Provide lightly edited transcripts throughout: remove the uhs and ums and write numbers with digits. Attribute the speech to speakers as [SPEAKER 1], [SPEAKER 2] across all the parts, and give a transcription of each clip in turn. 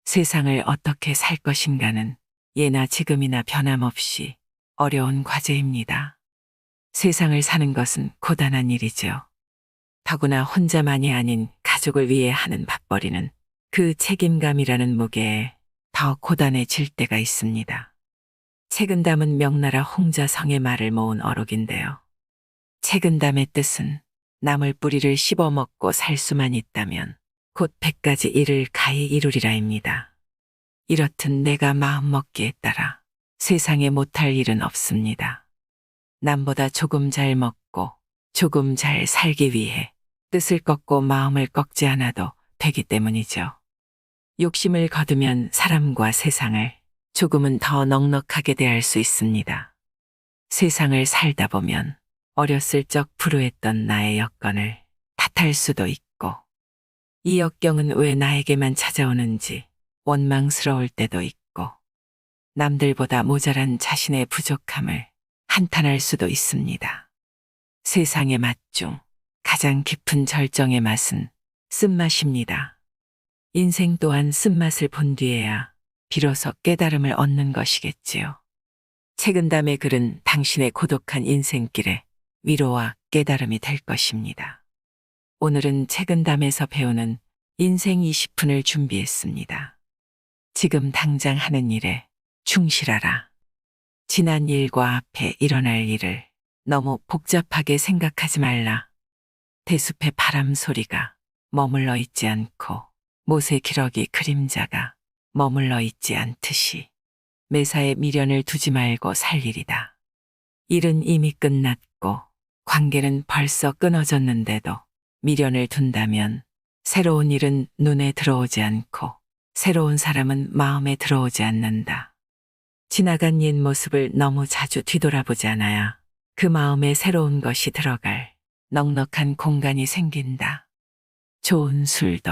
[SPEAKER 1] 세상을 어떻게 살 것인가는 예나 지금이나 변함없이 어려운 과제입니다. 세상을 사는 것은 고단한 일이죠. 더구나 혼자만이 아닌 가족을 위해 하는 밥벌이는 그 책임감이라는 무게에 더 고단해질 때가 있습니다. 책은담은 명나라 홍자성의 말을 모은 어록인데요. 책은담의 뜻은 남을 뿌리를 씹어먹고 살 수만 있다면 곧 100가지 일을 가히 이루리라입니다. 이렇듯 내가 마음먹기에 따라 세상에 못할 일은 없습니다. 남보다 조금 잘 먹고 조금 잘 살기 위해 뜻을 꺾고 마음을 꺾지 않아도 되기 때문이죠. 욕심을 거두면 사람과 세상을 조금은 더 넉넉하게 대할 수 있습니다. 세상을 살다 보면 어렸을 적 불우했던 나의 여건을 탓할 수도 있고, 이 역경은 왜 나에게만 찾아오는지 원망스러울 때도 있고, 남들보다 모자란 자신의 부족함을 한탄할 수도 있습니다. 세상의 맛 중 가장 깊은 절정의 맛은 쓴맛입니다. 인생 또한 쓴맛을 본 뒤에야 비로소 깨달음을 얻는 것이겠지요. 책은담의 글은 당신의 고독한 인생길에 위로와 깨달음이 될 것입니다. 오늘은 책은담에서 배우는 인생 20분을 준비했습니다. 지금 당장 하는 일에 충실하라. 지난 일과 앞에 일어날 일을 너무 복잡하게 생각하지 말라. 대숲의 바람 소리가 머물러 있지 않고 못의 기러기 그림자가 머물러 있지 않듯이 매사에 미련을 두지 말고 살 일이다. 일은 이미 끝났고 관계는 벌써 끊어졌는데도 미련을 둔다면 새로운 일은 눈에 들어오지 않고 새로운 사람은 마음에 들어오지 않는다. 지나간 옛 모습을 너무 자주 뒤돌아보지 않아야 그 마음에 새로운 것이 들어갈 넉넉한 공간이 생긴다. 좋은 술도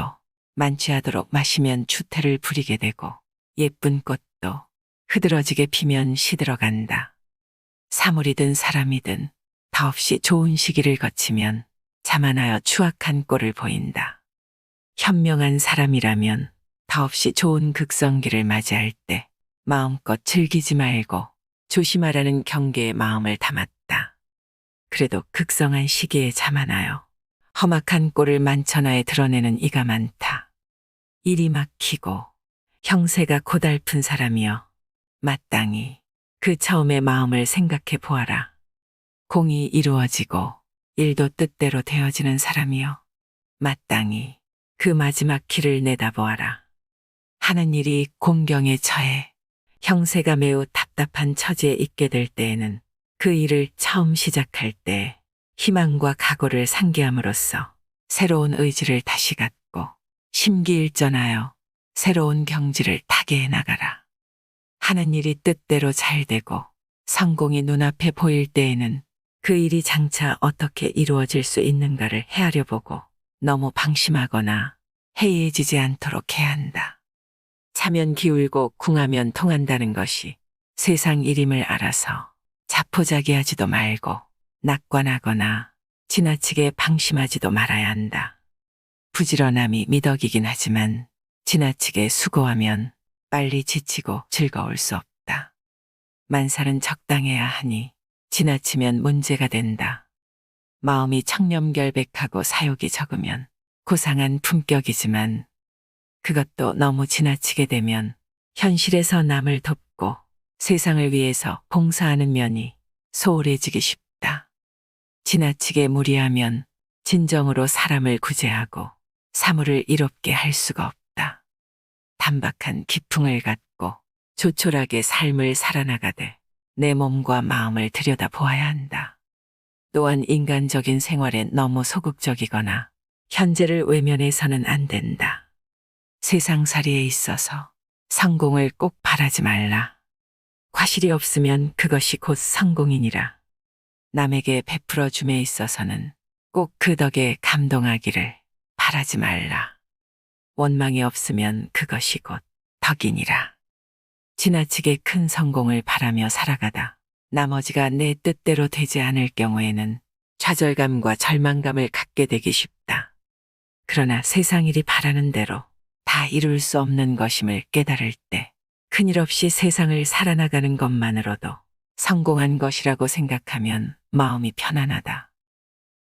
[SPEAKER 1] 만취하도록 마시면 추태를 부리게 되고 예쁜 꽃도 흐드러지게 피면 시들어간다. 사물이든 사람이든 더없이 좋은 시기를 거치면 자만하여 추악한 꼴을 보인다. 현명한 사람이라면 더없이 좋은 극성기를 맞이할 때 마음껏 즐기지 말고 조심하라는 경계의 마음을 담았다. 그래도 극성한 시기에 자만하여 험악한 꼴을 만천하에 드러내는 이가 많다. 일이 막히고 형세가 고달픈 사람이여, 마땅히 그 처음의 마음을 생각해 보아라. 공이 이루어지고 일도 뜻대로 되어지는 사람이여, 마땅히 그 마지막 길을 내다보아라. 하는 일이 공경에 처해 형세가 매우 답답한 처지에 있게 될 때에는 그 일을 처음 시작할 때 희망과 각오를 상기함으로써 새로운 의지를 다시 갖고 심기일전하여 새로운 경지를 타개해 나가라. 하는 일이 뜻대로 잘 되고 성공이 눈앞에 보일 때에는 그 일이 장차 어떻게 이루어질 수 있는가를 헤아려 보고 너무 방심하거나 해이해지지 않도록 해야 한다. 차면 기울고 궁하면 통한다는 것이 세상 일임을 알아서 자포자기하지도 말고 낙관하거나 지나치게 방심하지도 말아야 한다. 부지런함이 미덕이긴 하지만 지나치게 수고하면 빨리 지치고 즐거울 수 없다. 만살은 적당해야 하니 지나치면 문제가 된다. 마음이 청렴결백하고 사욕이 적으면 고상한 품격이지만 그것도 너무 지나치게 되면 현실에서 남을 돕고 세상을 위해서 봉사하는 면이 소홀해지기 쉽다. 지나치게 무리하면 진정으로 사람을 구제하고 사물을 이롭게 할 수가 없다. 단박한 기풍을 갖고 조촐하게 삶을 살아나가되 내 몸과 마음을 들여다보아야 한다. 또한 인간적인 생활에 너무 소극적이거나 현재를 외면해서는 안 된다. 세상살이에 있어서 성공을 꼭 바라지 말라. 과실이 없으면 그것이 곧 성공이니라. 남에게 베풀어 줌에 있어서는 꼭 그 덕에 감동하기를 바라지 말라. 원망이 없으면 그것이 곧 덕이니라. 지나치게 큰 성공을 바라며 살아가다 나머지가 내 뜻대로 되지 않을 경우에는 좌절감과 절망감을 갖게 되기 쉽다. 그러나 세상 일이 바라는 대로 다 다 이룰 수 없는 것임을 깨달을 때 큰일 없이 세상을 살아나가는 것만으로도 성공한 것이라고 생각하면 마음이 편안하다.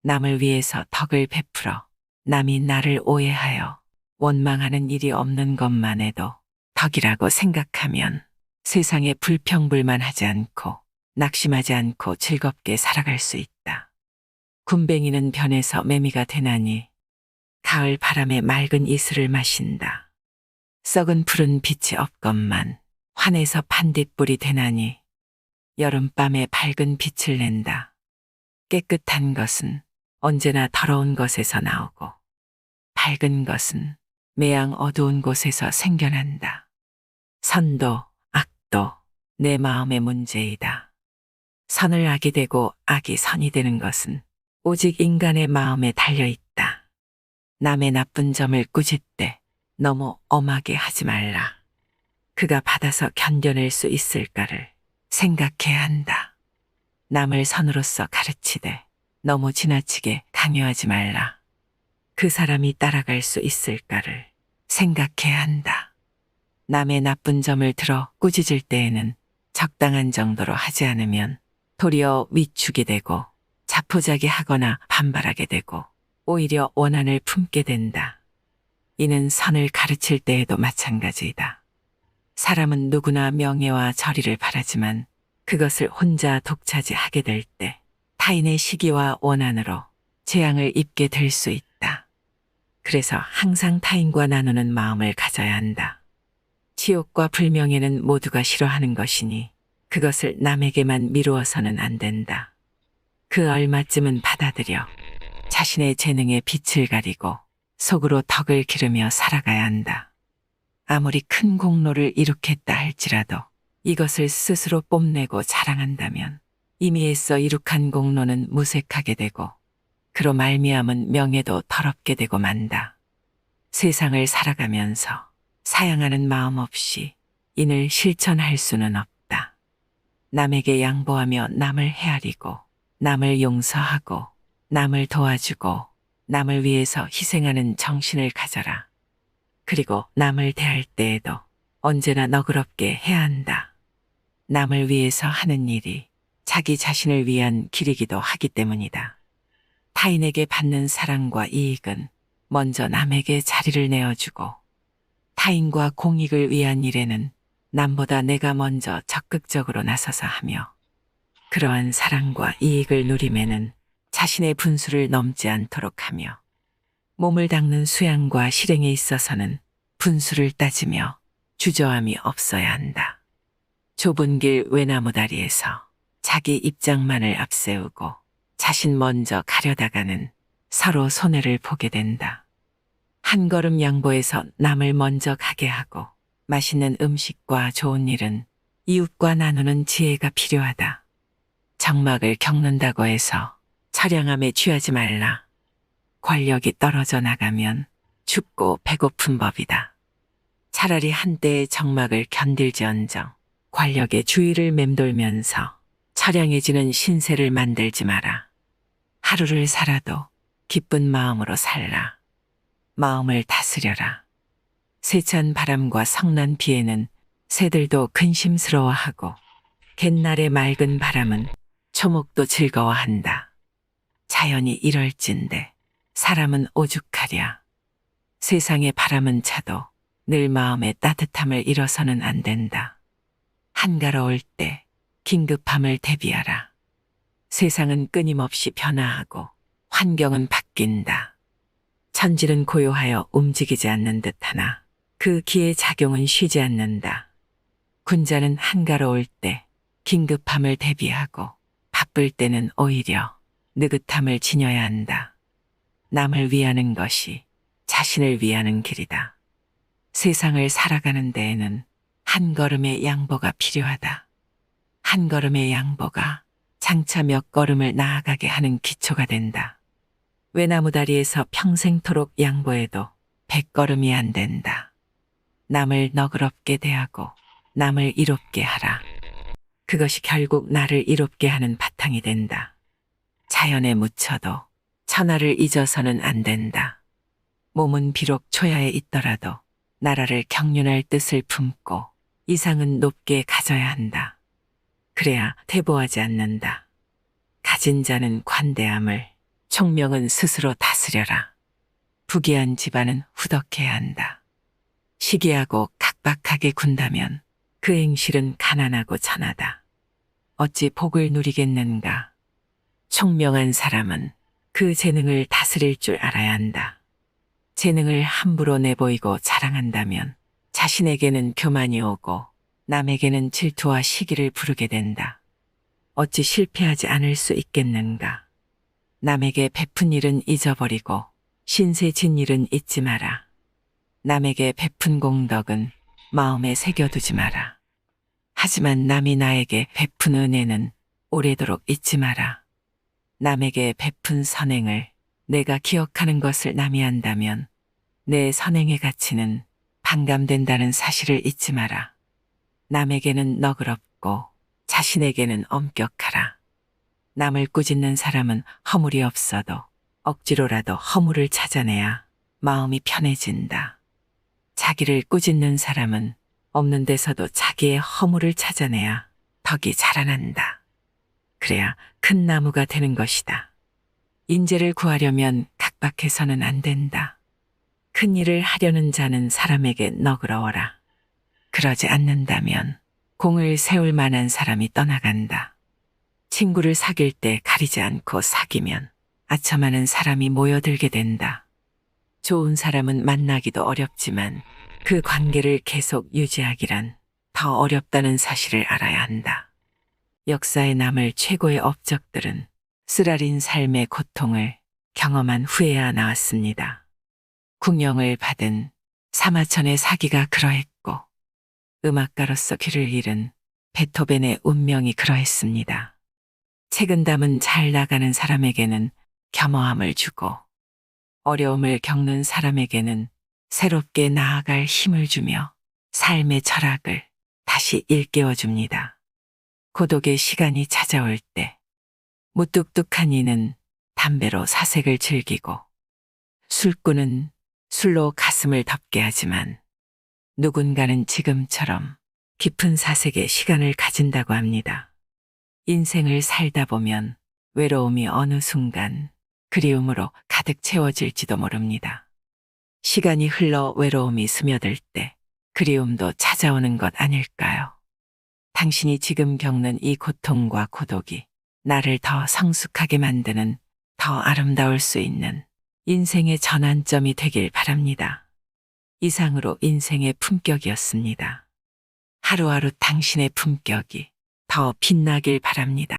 [SPEAKER 1] 남을 위해서 덕을 베풀어 남이 나를 오해하여 원망하는 일이 없는 것만 해도 덕이라고 생각하면 세상에 불평불만하지 않고 낙심하지 않고 즐겁게 살아갈 수 있다. 굼벵이는 변해서 매미가 되나니 가을 바람에 맑은 이슬을 마신다. 썩은 풀은 빛이 없건만 환해서 반딧불이 되나니 여름밤에 밝은 빛을 낸다. 깨끗한 것은 언제나 더러운 것에서 나오고 밝은 것은 매양 어두운 곳에서 생겨난다. 선도 악도 내 마음의 문제이다. 선을 악이 되고 악이 선이 되는 것은 오직 인간의 마음에 달려있다. 남의 나쁜 점을 꾸짖되 너무 엄하게 하지 말라. 그가 받아서 견뎌낼 수 있을까를 생각해야 한다. 남을 선으로서 가르치되 너무 지나치게 강요하지 말라. 그 사람이 따라갈 수 있을까를 생각해야 한다. 남의 나쁜 점을 들어 꾸짖을 때에는 적당한 정도로 하지 않으면 도리어 위축이 되고 자포자기하거나 반발하게 되고 오히려 원한을 품게 된다. 이는 선을 가르칠 때에도 마찬가지이다. 사람은 누구나 명예와 절의를 바라지만 그것을 혼자 독차지하게 될 때 타인의 시기와 원한으로 재앙을 입게 될 수 있다. 그래서 항상 타인과 나누는 마음을 가져야 한다. 치욕과 불명예는 모두가 싫어하는 것이니 그것을 남에게만 미루어서는 안 된다. 그 얼마쯤은 받아들여 자신의 재능에 빛을 가리고 속으로 덕을 기르며 살아가야 한다. 아무리 큰 공로를 이룩했다 할지라도 이것을 스스로 뽐내고 자랑한다면 이미 애써 이룩한 공로는 무색하게 되고 그로 말미암은 명예도 더럽게 되고 만다. 세상을 살아가면서 사양하는 마음 없이 인을 실천할 수는 없다. 남에게 양보하며 남을 헤아리고 남을 용서하고 남을 도와주고 남을 위해서 희생하는 정신을 가져라. 그리고 남을 대할 때에도 언제나 너그럽게 해야 한다. 남을 위해서 하는 일이 자기 자신을 위한 길이기도 하기 때문이다. 타인에게 받는 사랑과 이익은 먼저 남에게 자리를 내어주고 타인과 공익을 위한 일에는 남보다 내가 먼저 적극적으로 나서서 하며 그러한 사랑과 이익을 누림에는 자신의 분수를 넘지 않도록 하며 몸을 닦는 수양과 실행에 있어서는 분수를 따지며 주저함이 없어야 한다. 좁은 길 외나무 다리에서 자기 입장만을 앞세우고 자신 먼저 가려다가는 서로 손해를 보게 된다. 한 걸음 양보해서 남을 먼저 가게 하고 맛있는 음식과 좋은 일은 이웃과 나누는 지혜가 필요하다. 적막을 겪는다고 해서 처량함에 취하지 말라. 권력이 떨어져 나가면 춥고 배고픈 법이다. 차라리 한때의 적막을 견딜지언정 권력의 주위를 맴돌면서 처량해지는 신세를 만들지 마라. 하루를 살아도 기쁜 마음으로 살라. 마음을 다스려라. 세찬 바람과 성난 비에는 새들도 근심스러워하고 갯날의 맑은 바람은 초목도 즐거워한다. 자연이 이럴진데 사람은 오죽하랴. 세상의 바람은 차도 늘 마음의 따뜻함을 잃어서는 안 된다. 한가로울 때 긴급함을 대비하라. 세상은 끊임없이 변화하고 환경은 바뀐다. 천지는 고요하여 움직이지 않는 듯하나 그 기의 작용은 쉬지 않는다. 군자는 한가로울 때 긴급함을 대비하고 바쁠 때는 오히려 느긋함을 지녀야 한다. 남을 위하는 것이 자신을 위하는 길이다. 세상을 살아가는 데에는 한 걸음의 양보가 필요하다. 한 걸음의 양보가 장차 몇 걸음을 나아가게 하는 기초가 된다. 외나무 다리에서 평생토록 양보해도 100걸음이 안 된다. 남을 너그럽게 대하고 남을 이롭게 하라. 그것이 결국 나를 이롭게 하는 바탕이 된다. 자연에 묻혀도 천하를 잊어서는 안 된다. 몸은 비록 초야에 있더라도 나라를 경륜할 뜻을 품고 이상은 높게 가져야 한다. 그래야 퇴보하지 않는다. 가진 자는 관대함을, 총명은 스스로 다스려라. 부귀한 집안은 후덕해야 한다. 시기하고 각박하게 군다면 그 행실은 가난하고 천하다. 어찌 복을 누리겠는가. 총명한 사람은 그 재능을 다스릴 줄 알아야 한다. 재능을 함부로 내보이고 자랑한다면 자신에게는 교만이 오고 남에게는 질투와 시기를 부르게 된다. 어찌 실패하지 않을 수 있겠는가. 남에게 베푼 일은 잊어버리고 신세 진 일은 잊지 마라. 남에게 베푼 공덕은 마음에 새겨두지 마라. 하지만 남이 나에게 베푼 은혜는 오래도록 잊지 마라. 남에게 베푼 선행을 내가 기억하는 것을 남이 한다면 내 선행의 가치는 반감된다는 사실을 잊지 마라. 남에게는 너그럽고 자신에게는 엄격하라. 남을 꾸짖는 사람은 허물이 없어도 억지로라도 허물을 찾아내야 마음이 편해진다. 자기를 꾸짖는 사람은 없는 데서도 자기의 허물을 찾아내야 덕이 자라난다. 그래야 큰 나무가 되는 것이다. 인재를 구하려면 각박해서는 안 된다. 큰 일을 하려는 자는 사람에게 너그러워라. 그러지 않는다면 공을 세울 만한 사람이 떠나간다. 친구를 사귈 때 가리지 않고 사귀면 아첨하는 사람이 모여들게 된다. 좋은 사람은 만나기도 어렵지만 그 관계를 계속 유지하기란 더 어렵다는 사실을 알아야 한다. 역사에 남을 최고의 업적들은 쓰라린 삶의 고통을 경험한 후에야 나왔습니다. 궁영을 받은 사마천의 사기가 그러했고 음악가로서 귀를 잃은 베토벤의 운명이 그러했습니다. 책은담은 잘 나가는 사람에게는 겸허함을 주고 어려움을 겪는 사람에게는 새롭게 나아갈 힘을 주며 삶의 철학을 다시 일깨워줍니다. 고독의 시간이 찾아올 때 무뚝뚝한 이는 담배로 사색을 즐기고 술꾼은 술로 가슴을 덮게 하지만 누군가는 지금처럼 깊은 사색의 시간을 가진다고 합니다. 인생을 살다 보면 외로움이 어느 순간 그리움으로 가득 채워질지도 모릅니다. 시간이 흘러 외로움이 스며들 때 그리움도 찾아오는 것 아닐까요? 당신이 지금 겪는 이 고통과 고독이 나를 더 성숙하게 만드는 더 아름다울 수 있는 인생의 전환점이 되길 바랍니다. 이상으로 인생의 품격이었습니다. 하루하루 당신의 품격이 더 빛나길 바랍니다.